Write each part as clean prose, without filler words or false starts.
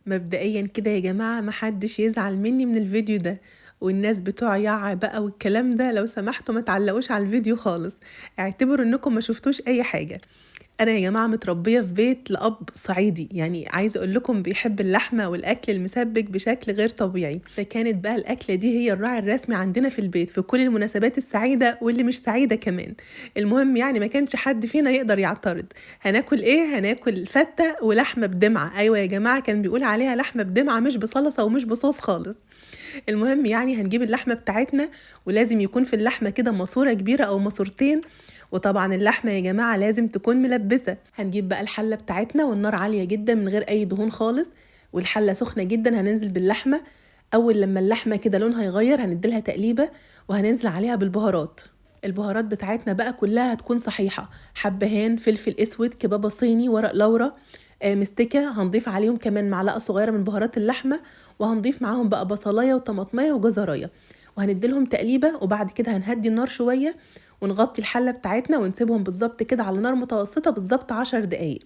مبدئيا كده يا جماعة محدش يزعل مني من الفيديو ده، والناس بتوع يعا بقى والكلام ده لو سمحتوا ما تعلقوش على الفيديو خالص. اعتبروا انكم ما شفتوش اي حاجة. انا يا جماعة متربية في بيت لأب صعيدي، يعني عايزة اقول لكم بيحب اللحمة والاكل المسبك بشكل غير طبيعي، فكانت بقى الاكلة دي هي الراعي الرسمي عندنا في البيت في كل المناسبات السعيدة واللي مش سعيدة كمان. المهم يعني ما كانش حد فينا يقدر يعترض. هناكل ايه؟ هناكل فتة ولحمة بدمعة. ايوه يا جماعة كان بيقول عليها لحمة بدمعة، مش بصلصة ومش بصوص خالص. المهم يعني هنجيب اللحمة بتاعتنا، ولازم يكون في اللحمة كده ماسورة كبيرة أو ماسورتين. وطبعا اللحمة يا جماعة لازم تكون ملبسة. هنجيب بقى الحلة بتاعتنا والنار عالية جدا من غير أي دهون خالص، والحلة سخنة جدا. هننزل باللحمة، أول لما اللحمة كده لونها يغير هنديلها تقليبة، وهننزل عليها بالبهارات. البهارات بتاعتنا بقى كلها هتكون صحيحة: حبهان، فلفل اسود، كبابة صيني، ورق لورا، مستكة. هنضيف عليهم كمان معلقة صغيرة من بهارات اللحمة، وهنضيف معاهم بقى بصلاية وطماطمية وجزراية، وهنديلهم تقليبة. وبعد كده هنهدي النار شوية ونغطي الحلة بتاعتنا ونسيبهم بالظبط كده على نار متوسطة بالظبط 10 دقايق.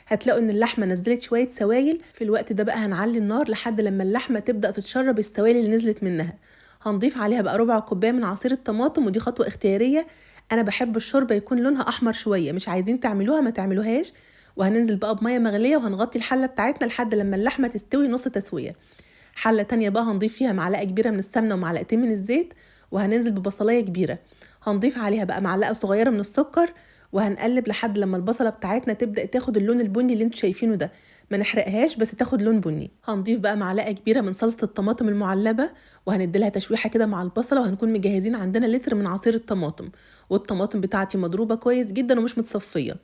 هتلاقوا ان اللحمة نزلت شوية سوائل. في الوقت ده بقى هنعلي النار لحد لما اللحمة تبدأ تتشرب السوائل اللي نزلت منها. هنضيف عليها بقى ربع كوباية من عصير الطماطم، ودي خطوة اختيارية. انا بحب الشوربة يكون لونها احمر شوية، مش عايزين تعملوها ما تعملوهاش. وهننزل بقى بمية مغلية وهنغطي الحلة بتاعتنا لحد لما اللحمة تستوي نص تسوية. حلة تانية بقى هنضيف فيها معلقة كبيرة من السمنة ومعلقتين من الزيت، وهننزل ببصلاية كبيرة. هنضيف عليها بقى معلقة صغيرة من السكر، وهنقلب لحد لما البصلة بتاعتنا تبدأ تاخد اللون البني اللي انتوا شايفينه ده. ما نحرقهاش بس تاخد لون بني. هنضيف بقى معلقة كبيرة من صلصة الطماطم المعلبة، وهنديلها تشويحة كده مع البصلة. وهنكون مجهزين عندنا لتر من عصير الطماطم، والطماطم بتاعتي مضروبة كويس جدا ومش متصفية.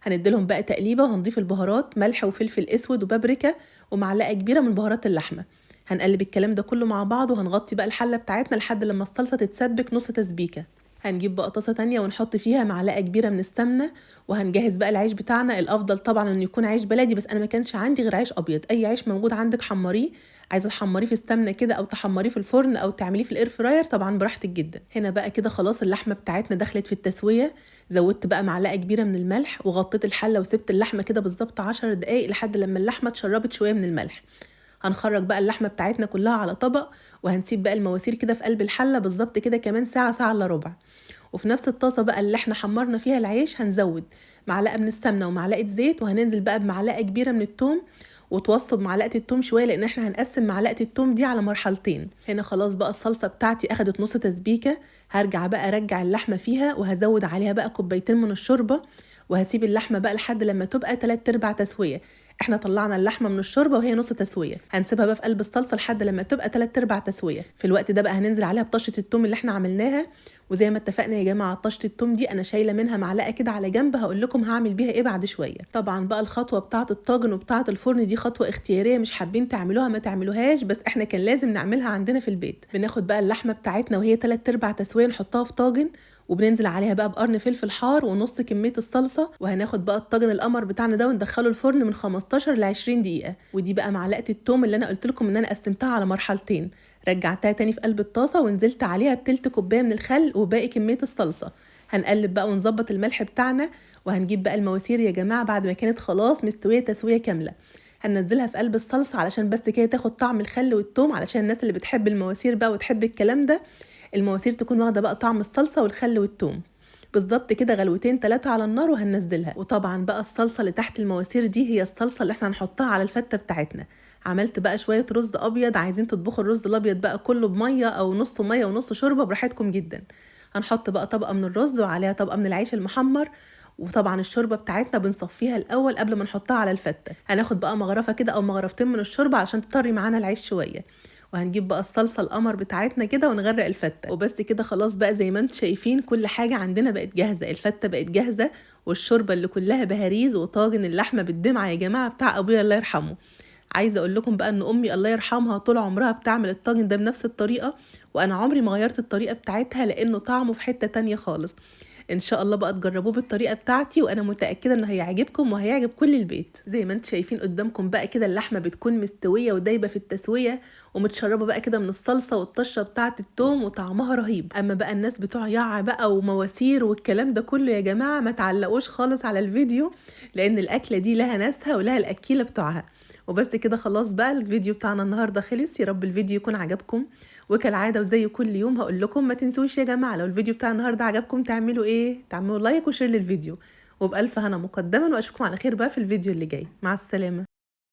هنديلهم بقى تقليبة، وهنضيف البهارات: ملح وفلفل اسود وبابريكا ومعلقة كبيرة من بهارات اللحمة. هنقلب الكلام ده كله مع بعض، وهنغطي بقى الحلة بتاعتنا لحد لما الصلصة تتسبك نص تسبيكة. هنجيب بقى طاسة تانية ونحط فيها معلقة كبيرة من السمنة، وهنجهز بقى العيش بتاعنا. الافضل طبعا انه يكون عيش بلدي، بس انا ما كانش عندي غير عيش ابيض. اي عيش موجود عندك حمريه، عايزه تحمريه في السمنه كده او تحمريه في الفرن او تعمليه في الاير فراير، طبعا براحتك جدا. هنا بقى كده خلاص اللحمه بتاعتنا دخلت في التسويه. زودت بقى معلقه كبيره من الملح وغطيت الحله وسبت اللحمه كده بالظبط 10 دقايق لحد لما اللحمه اتشربت شويه من الملح. هنخرج بقى اللحمه بتاعتنا كلها على طبق، وهنسيب بقى المواسير كده في قلب الحله بالظبط كده كمان ساعه، ساعه الا ربع. وفي نفس الطاسه بقى اللي احنا حمرنا فيها العيش هنزود معلقه من السمنه ومعلقه زيت، وهننزل بقى بمعلقه كبيره من الثوم. وتوصوا بمعلقه الثوم شويه لان احنا هنقسم معلقه الثوم دي على مرحلتين. هنا خلاص بقى الصلصه بتاعتي اخدت نص تسبيكه. هرجع بقى ارجع اللحمه فيها، وهزود عليها بقى كوبايتين من الشوربه، وهسيب اللحمه بقى لحد لما تبقى 3/4 تسويه. احنا طلعنا اللحمه من الشوربه وهي نص تسويه، هنسيبها بقى في قلب الصلصه لحد لما تبقى 3/4 تسويه. في الوقت ده بقى هننزل عليها بطشه الثوم اللي احنا عملناها. وزي ما اتفقنا يا جماعه طشه الثوم دي انا شايله منها معلقه كده على جنب، هقول لكم هعمل بيها ايه بعد شويه. طبعا بقى الخطوه بتاعه الطاجن وبتاعه الفرن دي خطوه اختياريه، مش حابين تعملوها ما تعملوهاش، بس احنا كان لازم نعملها عندنا في البيت. بناخد بقى اللحمه بتاعتنا وهي 3/4 تسويه نحطها في طاجن، وبننزل عليها بقى بقرن فلفل حار ونص كميه الصلصه. وهناخد بقى الطاجن القمر بتاعنا ده وندخله الفرن من 15 ل 20 دقيقه. ودي بقى معلقه الثوم اللي انا قلت لكم ان انا قسمتها على مرحلتين، رجعتها تاني في قلب الطاسه ونزلت عليها بتلت كوبايه من الخل وباقي كميه الصلصه. هنقلب بقى ونظبط الملح بتاعنا، وهنجيب بقى المواسير يا جماعه بعد ما كانت خلاص مستويه تسويه كامله. هننزلها في قلب الصلصه علشان بس كده تاخد طعم الخل والثوم، علشان الناس اللي بتحب المواسير بقى وتحب الكلام ده المواسير تكون واخده بقى طعم الصلصه والخل والثوم. بالظبط كده غلوتين 3 على النار وهننزلها. وطبعا بقى الصلصه اللي تحت المواسير دي هي الصلصه اللي احنا هنحطها على الفته بتاعتنا. عملت بقى شويه رز ابيض، عايزين تطبخوا الرز الابيض بقى كله بميه او نص ميه ونص شوربه براحتكم جدا. هنحط بقى طبقه من الرز وعليها طبقه من العيش المحمر. وطبعا الشوربه بتاعتنا بنصفيها الاول قبل ما نحطها على الفته. هناخد بقى مغرفه كده او مغرفتين من الشوربه علشان تطري معانا العيش شويه. وهنجيب بقى الصلصه القمر بتاعتنا كده ونغرق الفته. وبس كده خلاص بقى زي ما انتم شايفين كل حاجه عندنا بقت جاهزه. الفته بقت جاهزه، والشوربه اللي كلها بهاريز، وطاجن اللحمه بالدمعه يا جماعه بتاع ابويا الله يرحمه. عايزه اقول لكم بقى ان امي الله يرحمها طول عمرها بتعمل الطاجن ده بنفس الطريقه، وانا عمري ما غيرت الطريقه بتاعتها لانه طعمه في حته تانية خالص. ان شاء الله بقى تجربوه بالطريقه بتاعتي، وانا متاكده انه هيعجبكم وهيعجب كل البيت. زي ما انتم شايفين قدامكم بقى كده اللحمه بتكون مستويه ودايبه في التسويه، ومتشربه بقى كده من الصلصه والطشه بتاعه التوم، وطعمها رهيب. اما بقى الناس بتوع يعا بقى ومواسير والكلام ده كله يا جماعه ما تعلقوش خالص على الفيديو، لان الاكله دي لها ناسها ولها الاكيله بتوعها. وبس كده خلاص بقى الفيديو بتاعنا النهارده خلص. يا رب الفيديو يكون عجبكم، وكالعاده وزي كل يوم هقول لكم ما تنسوش يا جماعه لو الفيديو بتاع النهارده عجبكم تعملوا ايه؟ تعملوا لايك وشير للفيديو. وبألف هنا مقدما، واشوفكم على خير بقى في الفيديو اللي جاي. مع السلامه.